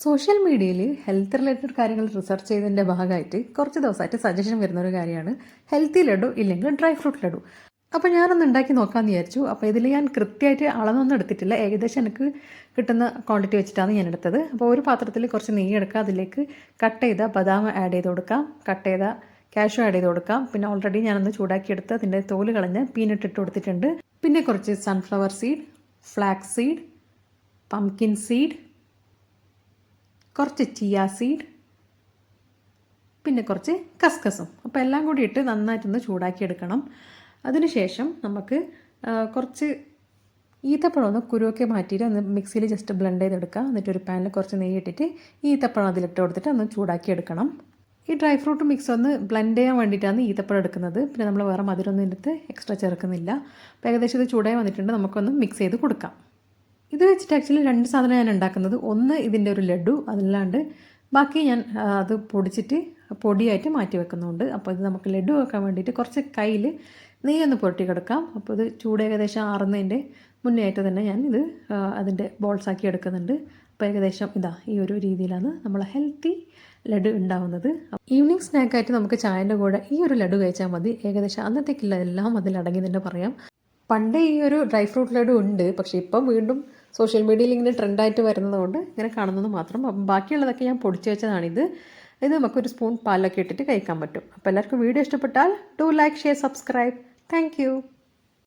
Social മീഡിയയിൽ health related കാര്യങ്ങൾ research ചെയ്തതിൻ്റെ ഭാഗമായിട്ട് കുറച്ച് ദിവസമായിട്ട് സജഷൻ വരുന്നൊരു കാര്യമാണ് ഹെൽത്തി ലഡു ഇല്ലെങ്കിൽ ഡ്രൈ ഫ്രൂട്ട് ലഡു. അപ്പോൾ ഞാനൊന്ന് ഉണ്ടാക്കി നോക്കാമെന്ന് വിചാരിച്ചു. അപ്പോൾ ഇതിൽ ഞാൻ കൃത്യമായിട്ട് അളന്നൊന്നും എടുത്തിട്ടില്ല, ഏകദേശം എനിക്ക് കിട്ടുന്ന ക്വാണ്ടിറ്റി വെച്ചിട്ടാണ് ഞാൻ എടുത്തത്. അപ്പോൾ ഒരു പാത്രത്തിൽ കുറച്ച് നെയ്യ് എടുക്കുക, അതിലേക്ക് കട്ട് ചെയ്ത ബദാം ആഡ് ചെയ്ത് കൊടുക്കാം, കട്ട് ചെയ്ത കാഷ്യൂ ആഡ് ചെയ്ത് കൊടുക്കാം. പിന്നെ ഓൾറെഡി ഞാനൊന്ന് ചൂടാക്കിയെടുത്ത് അതിൻ്റെ തോല് കളഞ്ഞ് പീനട്ട് ഇട്ട് കൊടുത്തിട്ടുണ്ട്. പിന്നെ കുറച്ച് sunflower seed, flax seed, pumpkin seed, കുറച്ച് ചിയ സീഡ്, പിന്നെ കുറച്ച് കസ്കസും. അപ്പോൾ എല്ലാം കൂടി ഇട്ട് നന്നായിട്ടൊന്ന് ചൂടാക്കിയെടുക്കണം. അതിനുശേഷം നമുക്ക് കുറച്ച് ഈത്തപ്പഴം ഒന്ന് കുരുവൊക്കെ മാറ്റിയിട്ട് ഒന്ന് മിക്സിയിൽ ജസ്റ്റ് ബ്ലെൻഡ് ചെയ്തെടുക്കുക. എന്നിട്ട് ഒരു പാനിൽ കുറച്ച് നെയ്യ് ഇട്ടിട്ട് ഈത്തപ്പഴം അതിലിട്ട് കൊടുത്തിട്ട് ഒന്ന് ചൂടാക്കിയെടുക്കണം. ഈ ഡ്രൈ ഫ്രൂട്ട് മിക്സ് ഒന്ന് ബ്ലെൻഡ് ചെയ്യാൻ വേണ്ടിയിട്ടാണ് ഈത്തപ്പഴം എടുക്കുന്നത്. പിന്നെ നമ്മൾ വേറെ മധുരമൊന്നും ഇതിനകത്ത് എക്സ്ട്രാ ചേർക്കുന്നില്ല. അപ്പോൾ ഏകദേശം ഇത് ചൂടായി വന്നിട്ടുണ്ട്, നമുക്കൊന്ന് മിക്സ് ചെയ്ത് കൊടുക്കാം. ഇത് വെച്ചിട്ട് ആക്ച്വലി രണ്ട് സാധനം ഞാൻ ഉണ്ടാക്കുന്നത്. ഒന്ന് ഇതിൻ്റെ ഒരു ലഡു, അതല്ലാണ്ട് ബാക്കി ഞാൻ അത് പൊടിച്ചിട്ട് പൊടിയായിട്ട് മാറ്റി വെക്കുന്നുണ്ട്. അപ്പോൾ ഇത് നമുക്ക് ലഡു വെക്കാൻ വേണ്ടിയിട്ട് കുറച്ച് കയ്യിൽ നെയ്യൊന്ന് പുരട്ടി കിടക്കാം. അപ്പോൾ ഇത് ചൂട് ഏകദേശം ആറുന്നതിൻ്റെ മുന്നേ ആയിട്ട് തന്നെ ഞാൻ ഇത് അതിൻ്റെ ബോൾസാക്കി എടുക്കുന്നുണ്ട്. അപ്പോൾ ഏകദേശം ഇതാ ഈ ഒരു രീതിയിലാണ് നമ്മൾ ഹെൽത്തി ലഡു ഉണ്ടാവുന്നത്. ഈവനിങ് സ്നാക്കായിട്ട് നമുക്ക് ചായൻ്റെ കൂടെ ഈ ഒരു ലഡു കഴിച്ചാൽ മതി. ഏകദേശം അന്നത്തേക്കുള്ള എല്ലാം അതിലടങ്ങി തന്നെ പറയാം. പണ്ട് ഈ ഒരു ഡ്രൈ ഫ്രൂട്ട് ലഡു ഉണ്ട്, പക്ഷേ ഇപ്പം വീണ്ടും സോഷ്യൽ മീഡിയയിൽ ഇങ്ങനെ ട്രെൻഡായിട്ട് വരുന്നതുകൊണ്ട് ഇങ്ങനെ കാണുന്നത് മാത്രം. അപ്പം ബാക്കിയുള്ളതൊക്കെ ഞാൻ പൊടിച്ച് വെച്ചതാണിത്. ഇത് നമുക്കൊരു സ്പൂൺ പാലൊക്കെ ഇട്ടിട്ട് കഴിക്കാൻ പറ്റും. അപ്പോൾ എല്ലാവർക്കും വീഡിയോ ഇഷ്ടപ്പെട്ടാൽ do like, share, subscribe. Thank